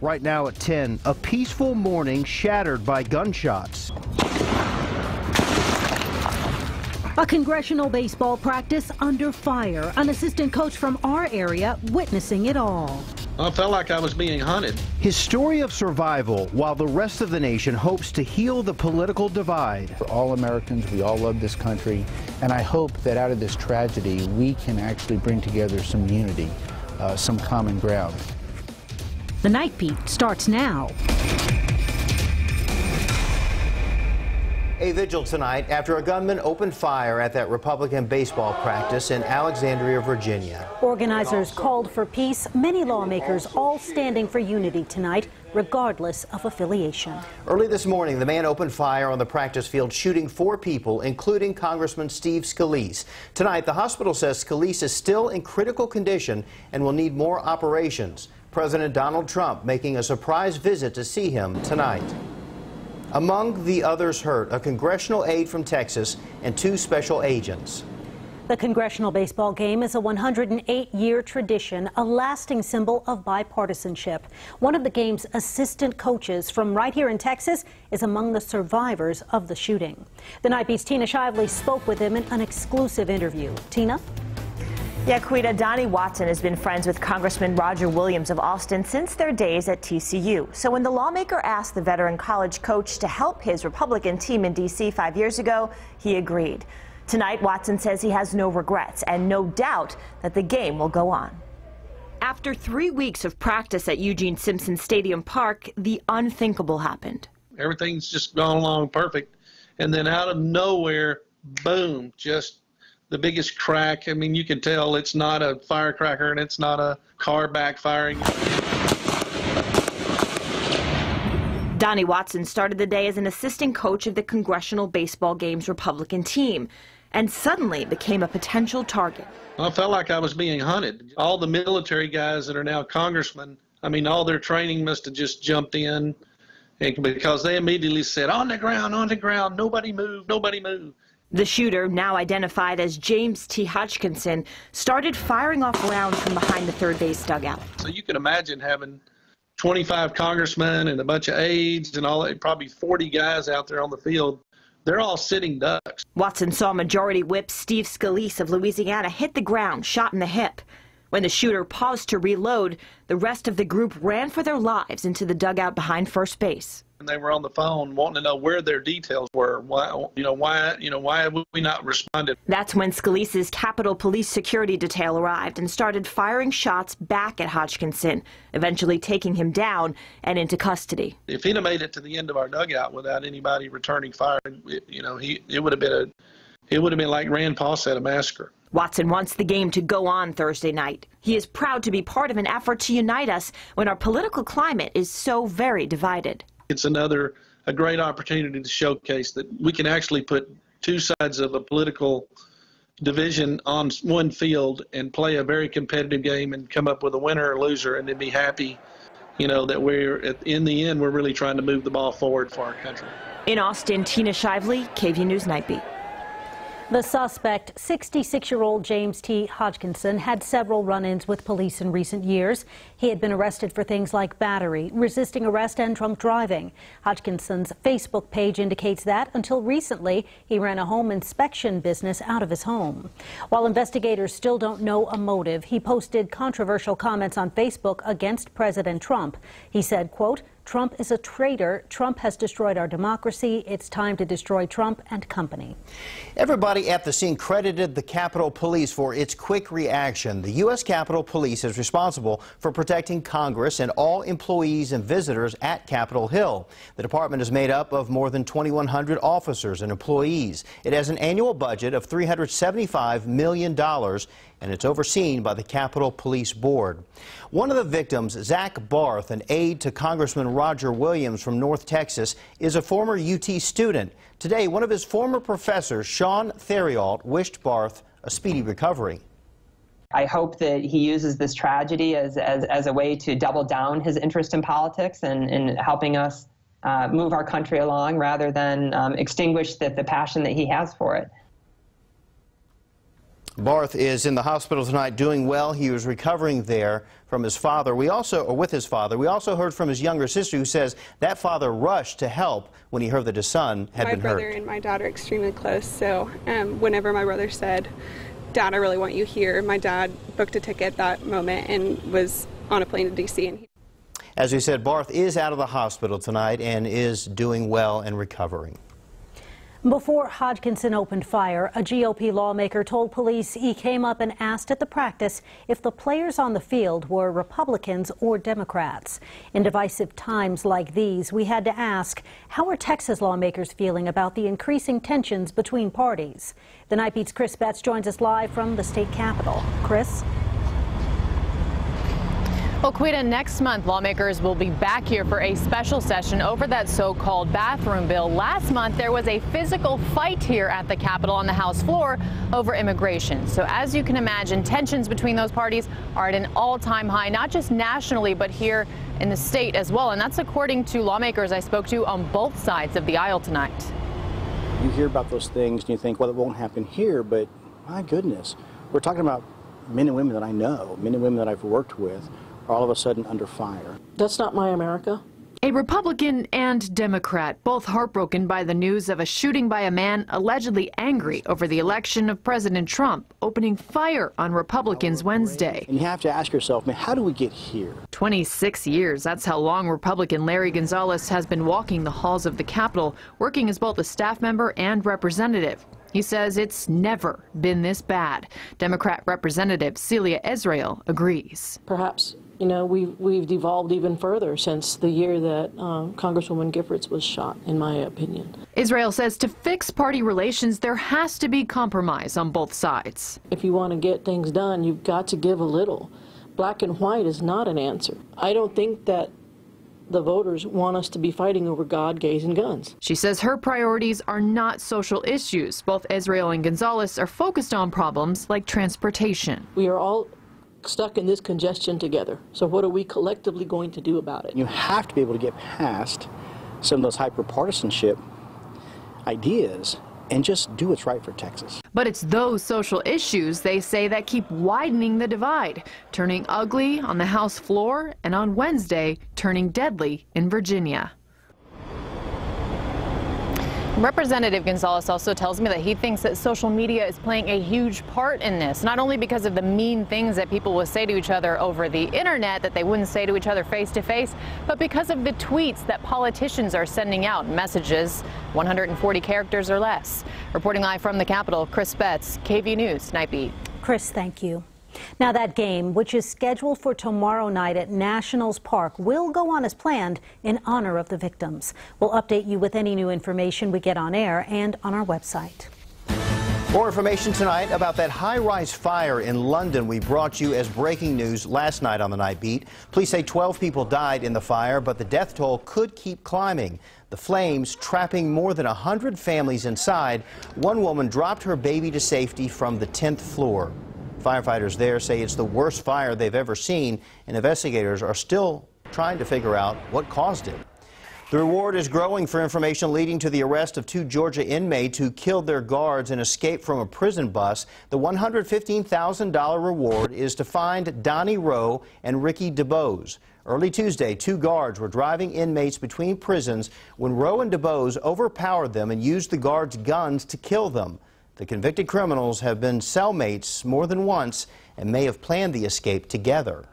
Right now at 10, a peaceful morning shattered by gunshots. A congressional baseball practice under fire. An assistant coach from our area witnessing it all. I felt like I was being hunted. His story of survival while the rest of the nation hopes to heal the political divide. We're all Americans, we all love this country, and I hope that out of this tragedy we can actually bring together some unity, some common ground. The Night Beat starts now. A vigil tonight after a gunman opened fire at that Republican baseball practice in Alexandria, Virginia. Organizers called for peace. Many lawmakers all standing for unity tonight, regardless of affiliation. Early this morning, the man opened fire on the practice field, shooting 4 people, including Congressman Steve Scalise. Tonight, the hospital says Scalise is still in critical condition and will need more operations. President Donald Trump making a surprise visit to see him tonight. Among the others hurt, a congressional aide from Texas and 2 special agents. The congressional baseball game is a 108-year tradition, a lasting symbol of bipartisanship. One of the game's assistant coaches from right here in Texas is among the survivors of the shooting. The Night Beat's Tina Shively spoke with him in an exclusive interview. Tina? Yeah, Quita, Donnie Watson has been friends with Congressman Roger Williams of Austin since their days at TCU. So when the lawmaker asked the veteran college coach to help his Republican team in D.C. 5 years ago, he agreed. Tonight, Watson says he has no regrets and no doubt that the game will go on. After 3 weeks of practice at Eugene Simpson Stadium Park, the unthinkable happened. Everything's just gone along perfect. And then out of nowhere, boom, just the biggest crack. I mean, you can tell it's not a firecracker and it's not a car backfiring. Donnie Watson started the day as an assistant coach of the Congressional Baseball Games Republican team and suddenly became a potential target. I felt like I was being hunted. All the military guys that are now congressmen, I mean, all their training must have just jumped in because they immediately said, on the ground, nobody move, nobody move. The shooter, now identified as James T. Hodgkinson, started firing off rounds from behind the third base dugout. So you can imagine having 25 congressmen and a bunch of aides and all that, probably 40 guys out there on the field. They're all sitting ducks. Watson saw Majority Whip Steve Scalise of Louisiana hit the ground, shot in the hip. When the shooter paused to reload, the rest of the group ran for their lives into the dugout behind first base. And they were on the phone wanting to know where their details were. Why have we not responded? That's when Scalise's Capitol Police security detail arrived and started firing shots back at Hodgkinson, eventually taking him down and into custody. If he'd have made it to the end of our dugout without anybody returning fire, it would have been like Rand Paul said, a massacre. Watson wants the game to go on Thursday night. He is proud to be part of an effort to unite us when our political climate is so very divided. It's a great opportunity to showcase that we can actually put 2 sides of a political division on one field and play a very competitive game and come up with a winner or loser and then be happy, that in the end, we're really trying to move the ball forward for our country. In Austin, Tina Shively, KVUE News Night Beat. The suspect, 66-year-old James T. Hodgkinson, had several run-ins with police in recent years. He had been arrested for things like battery, resisting arrest, and drunk driving. Hodgkinson's Facebook page indicates that until recently, he ran a home inspection business out of his home. While investigators still don't know a motive, he posted controversial comments on Facebook against President Trump. He said, quote, "Trump is a traitor. Trump has destroyed our democracy. It's time to destroy Trump and company." Everybody at the scene credited the Capitol Police for its quick reaction. The U.S. Capitol Police is responsible for protecting Congress and all employees and visitors at Capitol Hill. The department is made up of more than 2,100 officers and employees. It has an annual budget of $375 million, and it's overseen by the Capitol Police Board. One of the victims, Zach Barth, an aide to Congressman Roger Williams from North Texas, is a former UT student. Today, one of his former professors, Sean Theriault, wished Barth a speedy recovery. I hope that he uses this tragedy as a way to double down his interest in politics and helping us move our country along rather than extinguish the passion that he has for it. Barth is in the hospital tonight doing well. He was recovering there from his father. With his father. We also heard from his younger sister who says that father rushed to help when he heard that his son had been hurt. My brother and my dad are extremely close, so whenever my brother said, "Dad, I really want you here," my dad booked a ticket that moment and was on a plane to D.C. As we said, Barth is out of the hospital tonight and is doing well and recovering. Before Hodgkinson opened fire, a GOP lawmaker told police he came up and asked at the practice if the players on the field were Republicans or Democrats. In divisive times like these, we had to ask, how are Texas lawmakers feeling about the increasing tensions between parties? The Night Beat's Chris Betts joins us live from the state capitol. Chris? Well, Quita, next month, lawmakers will be back here for a special session over that so-called bathroom bill. Last month, there was a physical fight here at the Capitol on the House floor over immigration. So as you can imagine, tensions between those parties are at an all-time high, not just nationally, but here in the state as well. And that's according to lawmakers I spoke to on both sides of the aisle tonight. You hear about those things and you think, well, it won't happen here, but my goodness, we're talking about men and women that I know, men and women that I've worked with, all of a sudden under fire. That's not my America. A Republican and Democrat, both heartbroken by the news of a shooting by a man allegedly angry over the election of President Trump, opening fire on Republicans Wednesday. And you have to ask yourself, man, how do we get here? 26 years, that's how long Republican Larry Gonzalez has been walking the halls of the Capitol, working as both a staff member and representative. He says it's never been this bad. Democrat Representative Celia Israel agrees. Perhaps, you know, we've devolved even further since the year that Congresswoman Giffords was shot, in my opinion. Israel says to fix party relations, there has to be compromise on both sides. If you want to get things done, you've got to give a little. Black and white is not an answer. I don't think that the voters want us to be fighting over God, gays, and guns. She says her priorities are not social issues. Both Israel and Gonzalez are focused on problems like transportation. We are all stuck in this congestion together. So what are we collectively going to do about it? You have to be able to get past some of those hyper-partisanship ideas and just do what's right for Texas. But it's those social issues, they say, that keep widening the divide, turning ugly on the House floor and on Wednesday, turning deadly in Virginia. Representative Gonzalez also tells me that he thinks that social media is playing a huge part in this, not only because of the mean things that people will say to each other over the internet that they wouldn't say to each other face to face, but because of the tweets that politicians are sending out, messages 140 characters or less. Reporting live from the Capitol, Chris Betts, KVUE News Night Beat. Chris, thank you. Now that game, which is scheduled for tomorrow night at Nationals Park, will go on as planned in honor of the victims. We'll update you with any new information we get on air and on our website. More information tonight about that high-rise fire in London we brought you as breaking news last night on the Night Beat. Police say 12 people died in the fire, but the death toll could keep climbing. The flames trapping more than 100 families inside. One woman dropped her baby to safety from the 10th floor. Firefighters there say it's the worst fire they've ever seen, and investigators are still trying to figure out what caused it. The reward is growing for information leading to the arrest of 2 Georgia inmates who killed their guards and escaped from a prison bus. The $115,000 reward is to find Donnie Rowe and Ricky DeBose. Early Tuesday, 2 guards were driving inmates between prisons when Rowe and DeBose overpowered them and used the guards' guns to kill them. The convicted criminals have been cellmates more than once and may have planned the escape together.